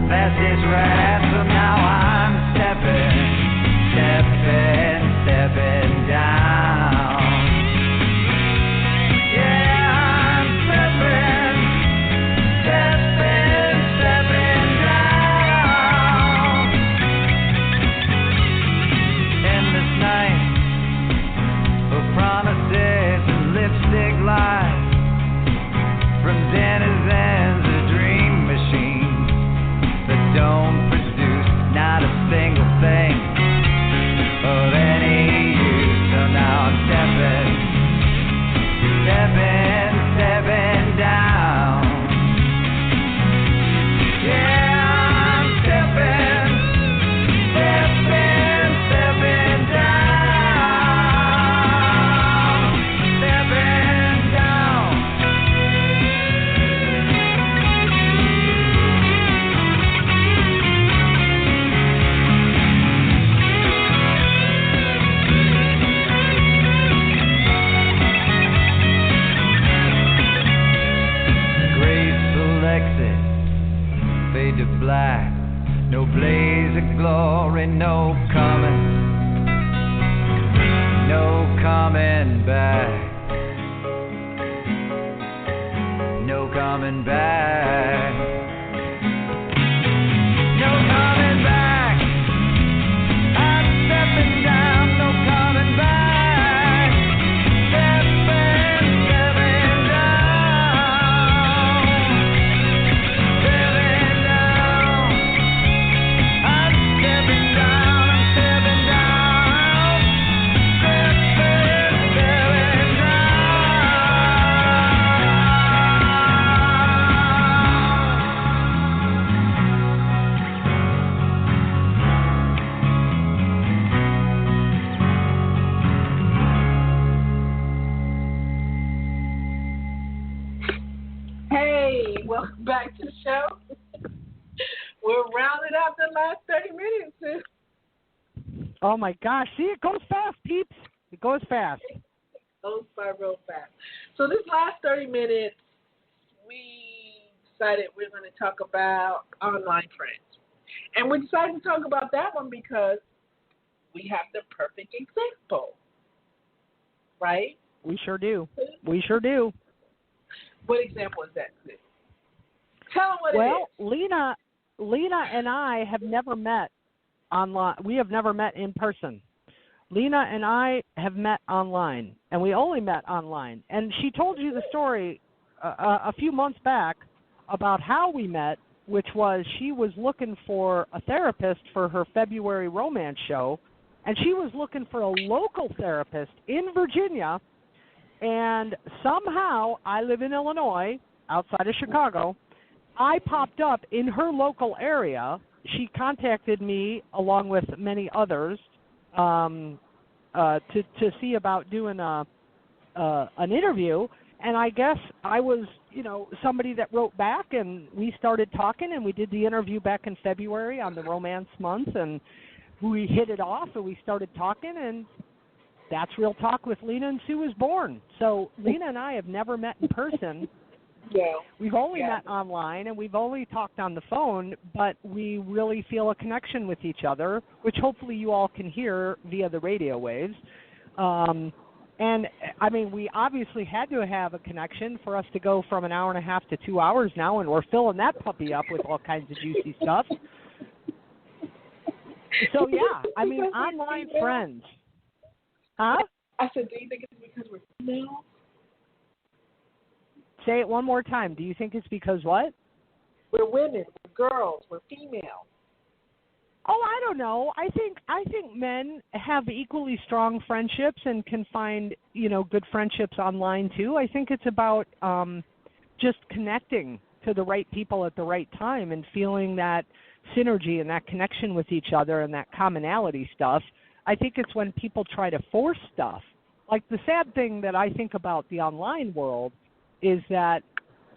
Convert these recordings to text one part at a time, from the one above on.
past this rap, so now I'm stepping down. Yeah, I'm stepping down. Endless night of promises and lipstick lies, from denizens of dream machines that don't produce not a single thing of any use. So now I'm stepping down. Yeah, I'm stepping down. Stepping down. Graceful exit, fade to black. No blaze of glory, no coming back. No coming back. No coming back. I'm stepping down, no coming back. Stepping down. Stepping down. I'm stepping down, Stepping down. Hey, welcome back to the show. We're rounding up the last 30 minutes. Oh, my gosh. See, it goes fast, peeps. It goes fast. It goes by real fast. So this last 30 minutes, we decided we're going to talk about online friends. And we decided to talk about that one because we have the perfect example, right? We sure do. We sure do. What example is that, Sid? Tell them what it Well, is. Lina and I have never met online. We have never met in person. Lina and I have met online, and we only met online. And she told you the story a few months back about how we met, which was she was looking for a therapist for her February romance show, and she was looking for a local therapist in Virginia. And somehow, I live in Illinois, outside of Chicago. I popped up in her local area. She contacted me, along with many others, to see about doing an interview. And I guess I was, somebody that wrote back, and we started talking, and we did the interview back in February on the romance month, and we hit it off, and we started talking, and that's Real Talk with Lina and Sue was born. So Lina and I have never met in person. Yeah. We've only met online, and we've only talked on the phone, but we really feel a connection with each other, which hopefully you all can hear via the radio waves. And, I mean, we obviously had to have a connection for us to go from an hour and a half to 2 hours now, and we're filling that puppy up with all kinds of juicy stuff. So, yeah, I mean, online friends. Huh? I said, do you think it's because we're female? Say it one more time. Do you think it's because what? We're women. We're girls. We're female. Oh, I don't know. I think men have equally strong friendships and can find, good friendships online too. I think it's about just connecting to the right people at the right time and feeling that synergy and that connection with each other and that commonality stuff. I think it's when people try to force stuff. Like the sad thing that I think about the online world is that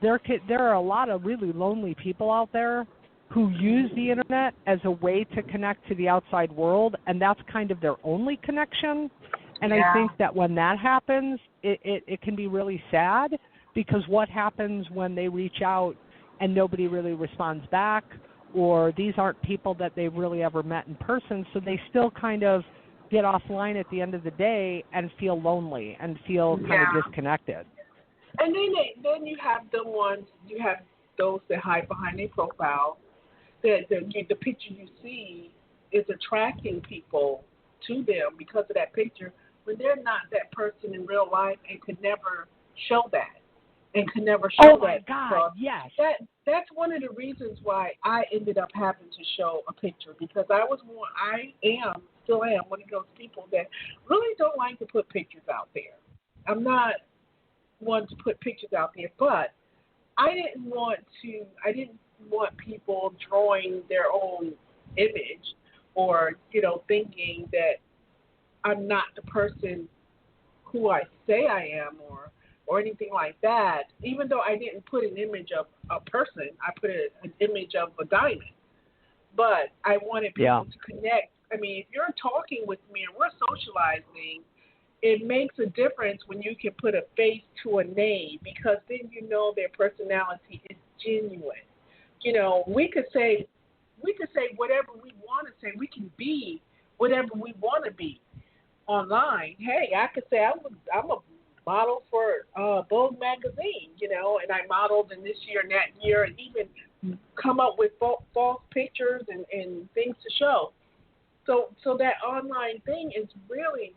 there are a lot of really lonely people out there who use the internet as a way to connect to the outside world, and that's kind of their only connection. And I think that when that happens, it can be really sad, because what happens when they reach out and nobody really responds back, or these aren't people that they've really ever met in person, so they still kind of get offline at the end of the day and feel lonely and feel kind of disconnected. And then you have those that hide behind their profile. That the picture you see is attracting people to them because of that picture, when they're not that person in real life and could never show that. And could never show that. Oh my God! Yes. That's one of the reasons why I ended up having to show a picture, because still am one of those people that really don't like to put pictures out there. I'm not one to put pictures out there, but I didn't want people drawing their own image or thinking that I'm not the person who I say I am or anything like that, even though I didn't put an image of a person. I put an image of a diamond. But I wanted people to connect. I mean, if you're talking with me and we're socializing, it makes a difference when you can put a face to a name, because then you know their personality is genuine. We could say whatever we want to say. We can be whatever we want to be online. Hey, I could say I'm a model for Vogue magazine, and I modeled in this year and that year, and even come up with false pictures and things to show. So that online thing is really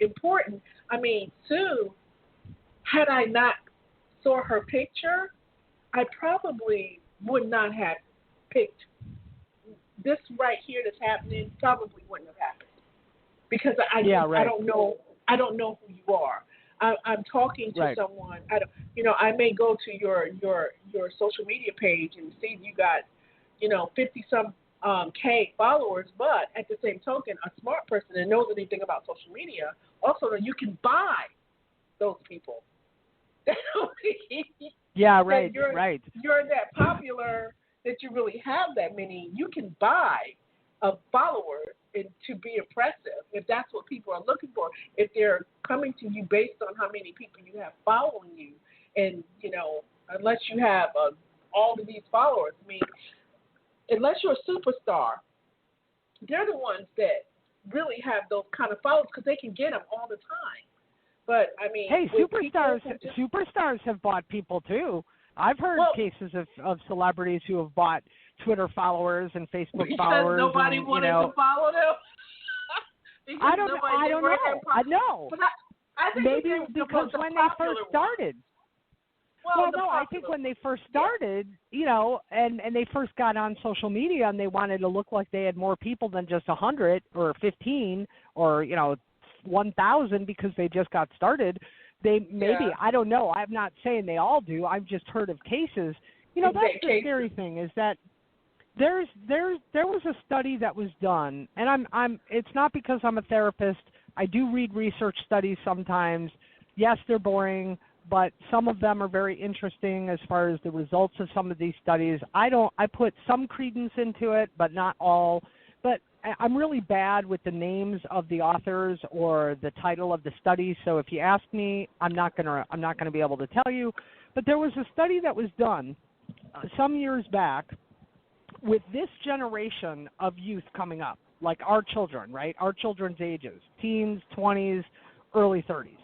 important. I mean, Sue, had I not saw her picture, I probably would not have picked this right here that's happening. Probably wouldn't have happened, because I don't know who you are. I'm talking to someone. I may go to your social media page and see you got 50 some K followers, but at the same token, a smart person that knows anything about social media also knows you can buy those people. Right. You're that popular that you really have that many. You can buy followers and to be impressive, if that's what people are looking for. If they're coming to you based on how many people you have following you, and unless you have all of these followers, I mean, unless you're a superstar, they're the ones that really have those kind of followers, because they can get them all the time. But I mean, hey, superstars have bought people too. I've heard cases of celebrities who have bought Twitter followers and Facebook followers. Because nobody wanted to follow them. I don't know. I know. But I think maybe because when they first started. Well, no, I think when they first started, and they first got on social media and they wanted to look like they had more people than just 100 or 15 or 1,000 because they just got started. They maybe, I don't know. I'm not saying they all do. I've just heard of cases. That's the scary thing, is that there was a study that was done, and it's not because I'm a therapist. I do read research studies sometimes. Yes, they're boring, but some of them are very interesting as far as the results of some of these studies. I put some credence into it, but not all. But I'm really bad with the names of the authors or the title of the study. So if you ask me, I'm not gonna be able to tell you. But there was a study that was done some years back with this generation of youth coming up, like our children, right? Our children's ages, teens, 20s, early 30s.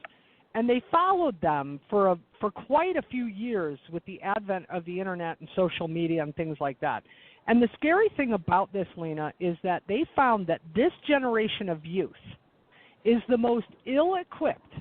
And they followed them for quite a few years with the advent of the internet and social media and things like that. And the scary thing about this, Lina, is that they found that this generation of youth is the most ill-equipped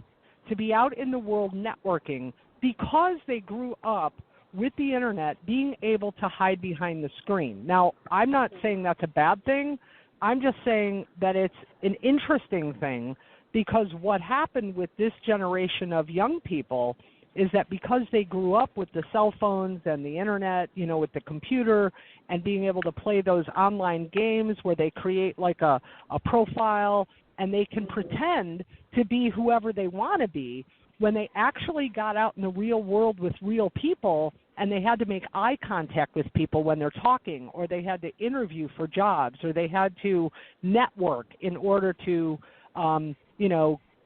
to be out in the world networking because they grew up with the internet being able to hide behind the screen. Now, I'm not saying that's a bad thing. I'm just saying that it's an interesting thing, because what happened with this generation of young people is that because they grew up with the cell phones and the internet, with the computer and being able to play those online games where they create like a profile and they can pretend to be whoever they want to be, when they actually got out in the real world with real people and they had to make eye contact with people when they're talking, or they had to interview for jobs, or they had to network in order to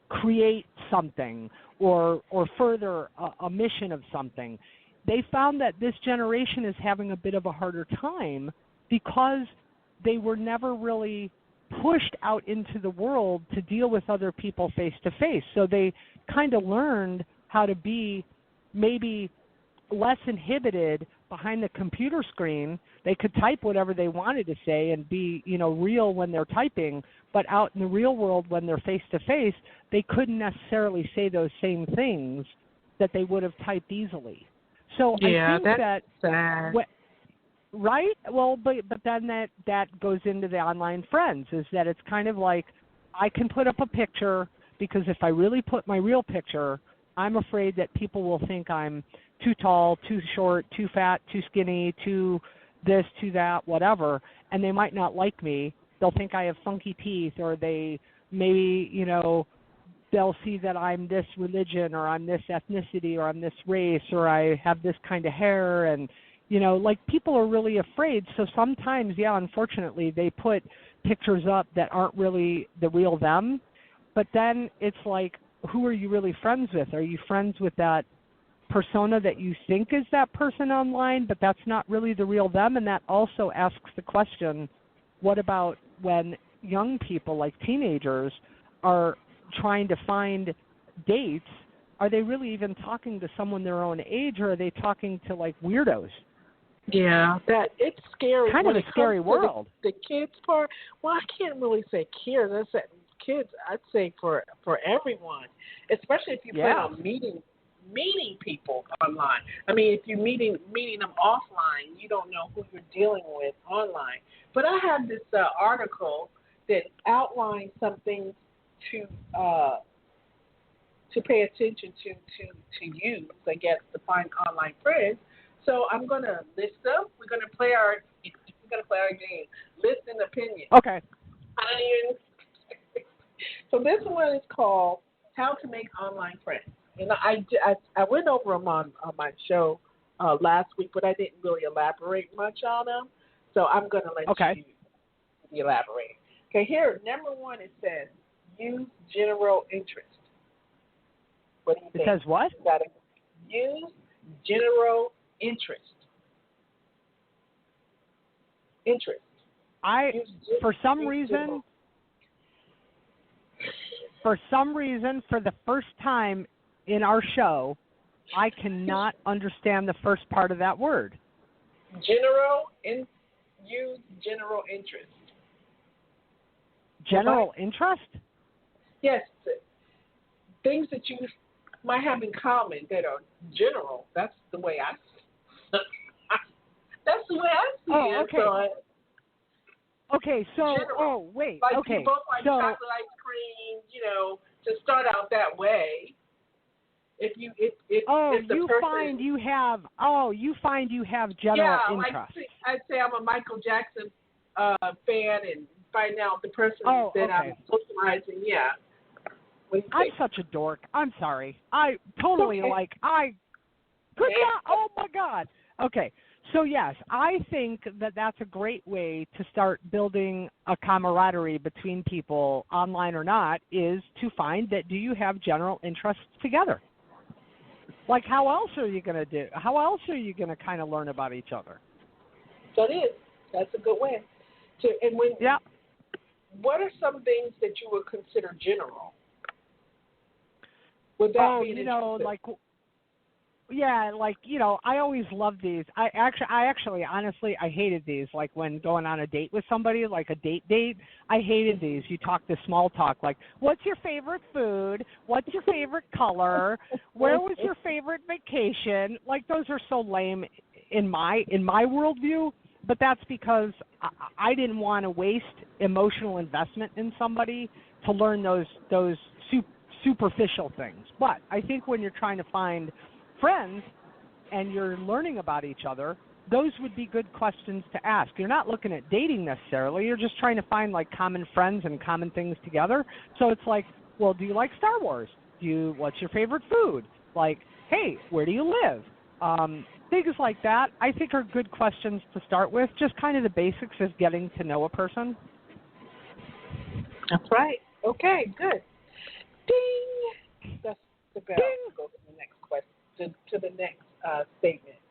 create something or further a mission of something. they found that this generation is having a bit of a harder time because they were never really pushed out into the world to deal with other people face to face. So they kind of learned how to be maybe less inhibited behind the computer screen. They could type whatever they wanted to say and be, real when they're typing, but out in the real world when they're face to face, they couldn't necessarily say those same things that they would have typed easily. So yeah, I think that's sad. Right? Well, but then that goes into the online friends, is that it's kind of like I can put up a picture because if I really put my real picture, I'm afraid that people will think I'm too tall, too short, too fat, too skinny, too this, too that, whatever, and they might not like me. They'll think I have funky teeth, or they maybe, they'll see that I'm this religion, or I'm this ethnicity, or I'm this race, or I have this kind of hair, and people are really afraid. So sometimes, unfortunately, they put pictures up that aren't really the real them. But then it's like, who are you really friends with? Are you friends with that persona that you think is that person online, but that's not really the real them? And that also asks the question, what about when young people, like teenagers, are trying to find dates? Are they really even talking to someone their own age, or are they talking to, like, weirdos? Yeah, that it's scary. Kind when of a it scary comes to world. The kids part. Well, I can't really say kids. I said kids. I'd say for everyone, especially if you plan on meeting people online. I mean, if you're meeting them offline, you don't know who you're dealing with online. But I have this article that outlines some things to pay attention to use, I guess, to find online friends. So I'm gonna list them. We're gonna play our game. List and opinion. Okay. So this one is called "How to Make Online Friends," and I went over them on my show last week, but I didn't really elaborate much on them. So I'm gonna let you elaborate. Okay, here number one, it says use general interest. What do you think? It says what? You gotta use general interest. For some reason, for the first time in our show, I cannot understand the first part of that word. Use general interest. General interest? Yes, things that you might have in common that are general. That's the way I see it. That's the way I see it. Okay. General. Wait. Like okay. you both like so, chocolate ice cream, to start out that way. If the you person, find you have general interest. Like I'd say I'm a Michael Jackson fan, and find out the person that I'm socializing. Yeah. I'm such a dork. I'm sorry. I totally could not. Oh my God. Okay. So yes, I think that that's a great way to start building a camaraderie between people, online or not, is to find that do you have general interests together? Like, how else are you going to do? How else are you going to kind of learn about each other? That's a good way. What are some things that you would consider general? Without being interested? I always love these. I actually, honestly, I hated these. Like when going on a date with somebody, like a date, I hated these. You talk the small talk, like, what's your favorite food? What's your favorite color? Where was your favorite vacation? Like, those are so lame in my worldview. But that's because I didn't want to waste emotional investment in somebody to learn those superficial things. But I think when you're trying to find friends and you're learning about each other, those would be good questions to ask. You're not looking at dating necessarily. You're just trying to find like common friends and common things together. So it's like, well, do you like Star Wars? What's your favorite food? Like, hey, where do you live? Things like that, I think, are good questions to start with. Just kind of the basics of getting to know a person. That's right. Okay, good. Ding. That's the bell. Go to the next question. To the next statement.